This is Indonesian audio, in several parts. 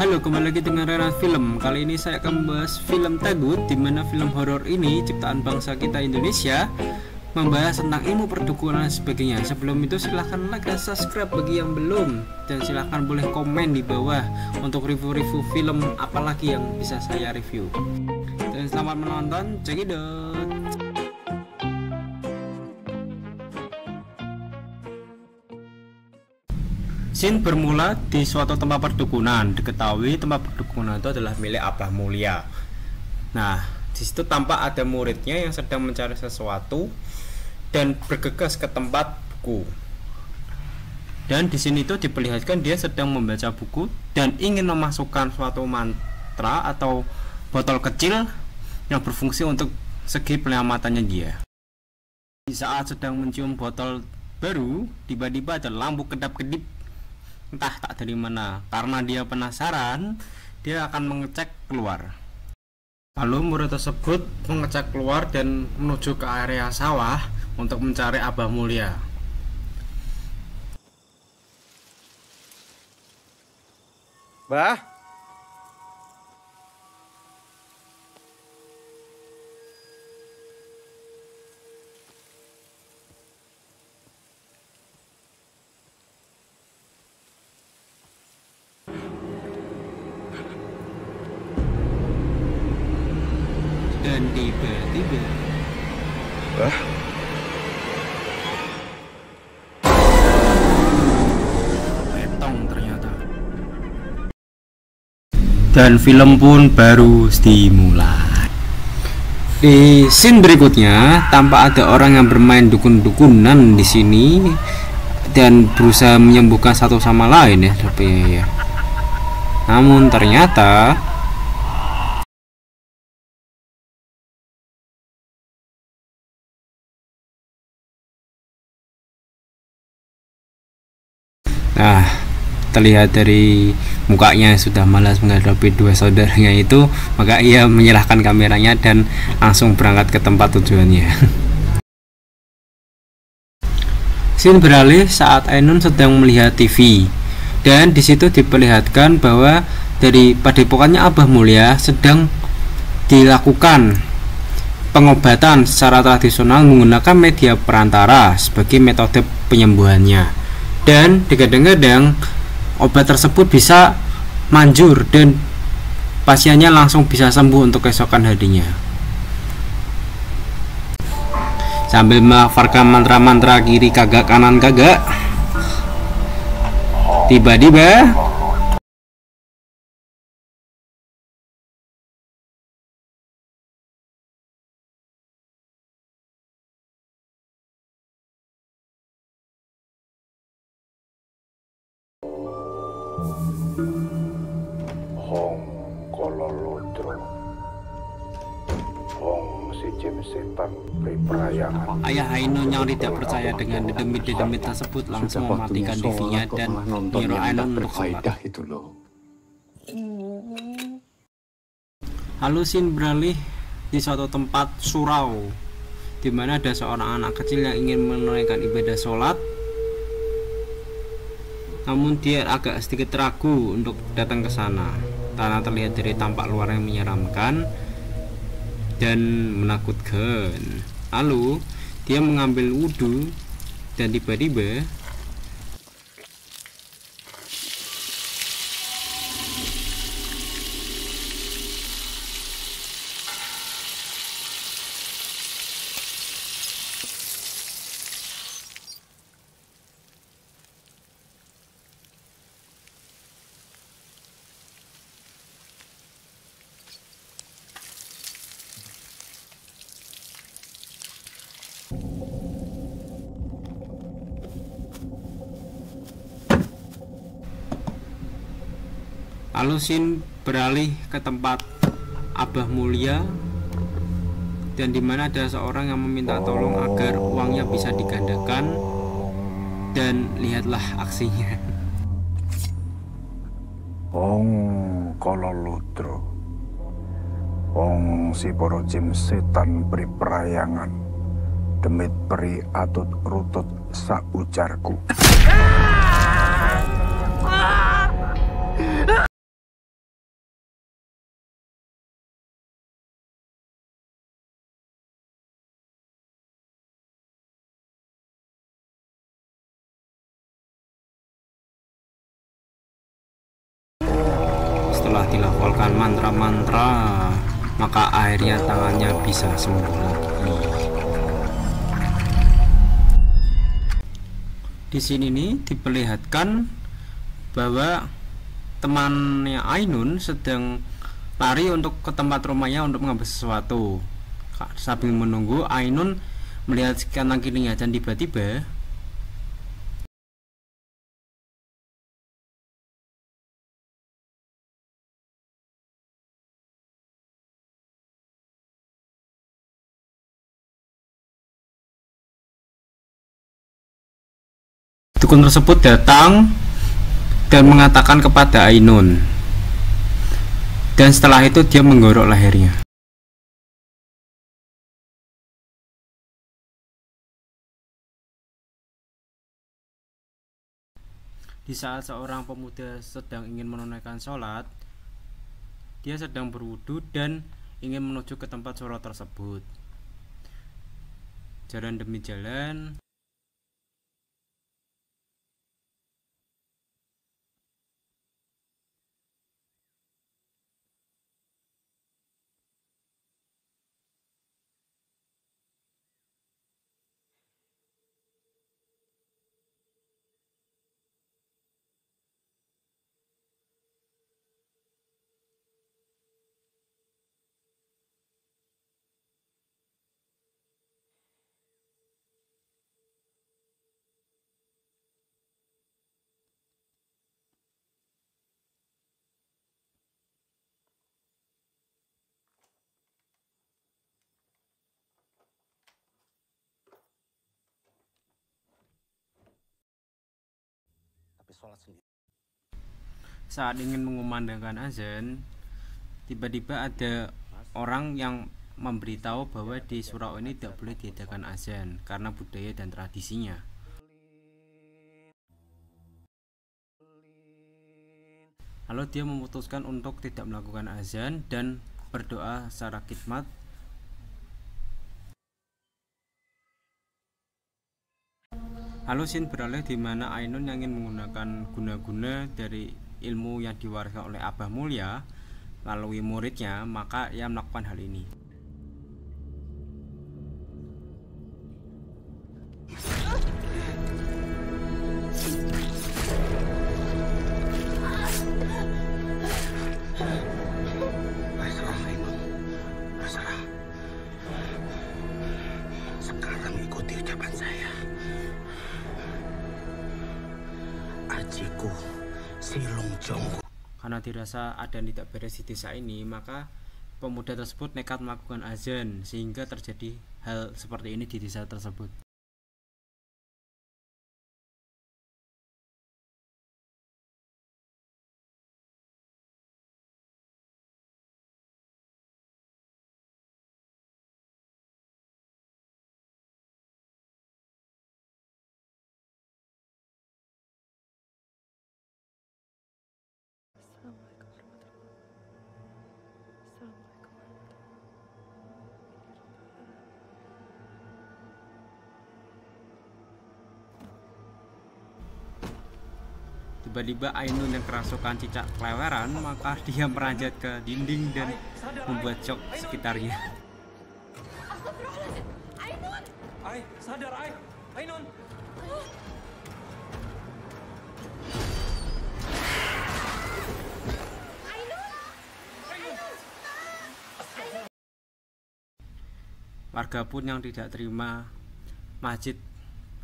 Halo, kembali lagi dengan Rena Film. Kali ini saya akan membahas film Tagut, di mana film horor ini ciptaan bangsa kita Indonesia, membahas tentang ilmu perdukunan dan sebagainya. Sebelum itu silahkan like dan subscribe bagi yang belum, dan silahkan boleh komen di bawah untuk review-review film apalagi yang bisa saya review. Dan selamat menonton, cekidot. Scene bermula di suatu tempat perdukunan. Diketahui tempat perdukunan itu adalah milik Abah Mulia. Nah, di situ tampak ada muridnya yang sedang mencari sesuatu dan bergegas ke tempat buku. Dan di sini itu diperlihatkan dia sedang membaca buku dan ingin memasukkan suatu mantra atau botol kecil yang berfungsi untuk segi penyelamatannya dia. Di saat sedang mencium botol baru, tiba-tiba ada lampu kedap-kedip, entah tak dari mana. Karena dia penasaran, dia akan mengecek keluar. Lalu murid tersebut mengecek keluar dan menuju ke area sawah untuk mencari Abah Mulia. Bah, Dan tiba-tiba betong ternyata. Dan film pun baru dimulai. Di scene berikutnya tampak ada orang yang bermain dukun-dukunan di sini dan berusaha menyembuhkan satu sama lain ya, tapi ya. Namun ternyata terlihat dari mukanya sudah malas menghadapi dua saudaranya itu, maka ia menyerahkan kameranya dan langsung berangkat ke tempat tujuannya. Scene beralih saat Ainun sedang melihat TV, dan disitu diperlihatkan bahwa dari padepokannya Abah Mulia sedang dilakukan pengobatan secara tradisional menggunakan media perantara sebagai metode penyembuhannya. Dan digadang-gadang obat tersebut bisa manjur dan pasiennya langsung bisa sembuh untuk keesokan harinya. Sambil melafalkan mantra-mantra kiri kagak kanan kagak, tiba-tiba Hong Kololodro, Hong si Jim setan perayangan. Ayah Ainun yang tidak percaya dengan dedemit-dedemit tersebut langsung mematikan TV-nya dan menyuruh Ainun untuk sholat. Lalu scene beralih di suatu tempat surau, di mana ada seorang anak kecil yang ingin menunaikan ibadah sholat. Namun dia agak sedikit ragu untuk datang ke sana karena terlihat dari tampak luar yang menyeramkan dan menakutkan. Lalu dia mengambil wudhu dan tiba-tiba scene beralih ke tempat Abah Mulia, dan dimana ada seorang yang meminta tolong agar uangnya bisa digandakan, dan lihatlah aksinya. Hong Kololodro, Hong si poro jim setan perayangan, demit peri atut rutut saujarku. setelah dilafalkan mantra-mantra, maka akhirnya tangannya bisa sembuh lagi. Di sini nih diperlihatkan bahwa temannya Ainun sedang lari untuk ke tempat rumahnya untuk mengambil sesuatu. Sambil menunggu, Ainun melihat kanan kirinya dan tiba-tiba dukun tersebut datang dan mengatakan kepada Ainun, dan setelah itu dia menggorok lehernya. Di saat seorang pemuda sedang ingin menunaikan sholat, dia sedang berwudu dan ingin menuju ke tempat sholat tersebut. Jalan demi jalan, saat ingin mengumandangkan azan, tiba-tiba ada orang yang memberitahu bahwa di surau ini tidak boleh diadakan azan karena budaya dan tradisinya. Lalu dia memutuskan untuk tidak melakukan azan dan berdoa secara khidmat. Lalu scene beralih di mana Ainun yang ingin menggunakan guna-guna dari ilmu yang diwariskan oleh Abah Mulya melalui muridnya, maka ia melakukan hal ini. Sekarang ikuti ucapan saya. Ajiku Silung Jonggo. Karena dirasa ada yang tidak beres di desa ini, maka pemuda tersebut nekat melakukan azan sehingga terjadi hal seperti ini di desa tersebut. Tiba-tiba Ainun yang kerasukan cicak keleweran, maka dia meranjat ke dinding dan membuat shock sekitarnya. Ainun! Ai, sadar Ai! Ainun! Warga pun yang tidak terima masjid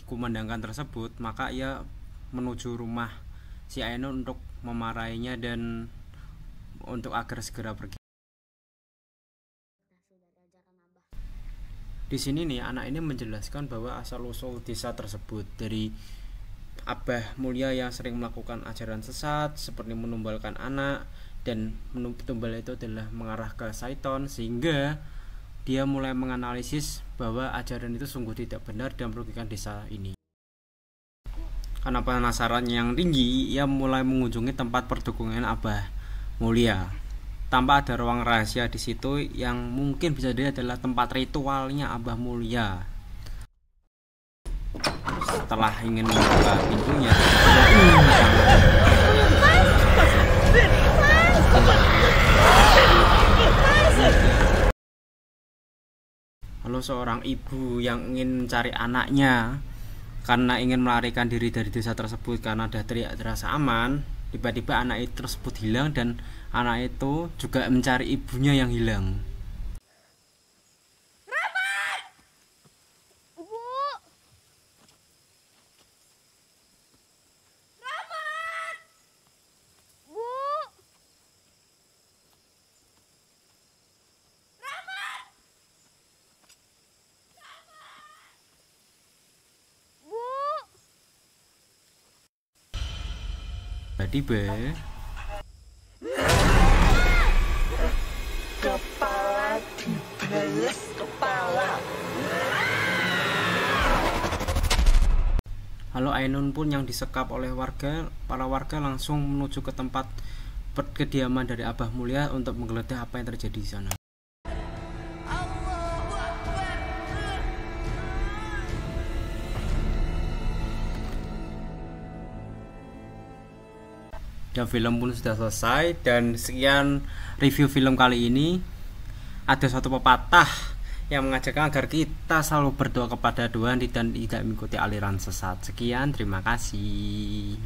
dikumandangkan tersebut, maka ia menuju rumah si Ainun untuk memarahinya dan untuk agar segera pergi. Di sini nih anak ini menjelaskan bahwa asal usul desa tersebut dari Abah Mulya yang sering melakukan ajaran sesat seperti menumbalkan anak, dan tumbal itu adalah mengarah ke syaiton, sehingga dia mulai menganalisis bahwa ajaran itu sungguh tidak benar dan merugikan desa ini. Karena penasaran yang tinggi, ia mulai mengunjungi tempat perdukunan Abah Mulya. Tanpa ada ruang rahasia di situ yang mungkin bisa dilihat adalah tempat ritualnya Abah Mulya. Setelah ingin membuka pintunya, Lalu seorang ibu yang ingin mencari anaknya karena ingin melarikan diri dari desa tersebut karena ada teriak terasa aman, tiba-tiba anak itu tersebut hilang dan anak itu juga mencari ibunya yang hilang. Tiba-tiba kepala dibeles kepala. Lalu Ainun pun yang disekap oleh para warga langsung menuju ke tempat kediaman dari Abah Mulya untuk menggeledah apa yang terjadi di sana. Dan film pun sudah selesai. Dan sekian review film kali ini. Ada suatu pepatah yang mengajarkan agar kita selalu berdoa kepada Tuhan dan tidak mengikuti aliran sesat. Sekian, terima kasih.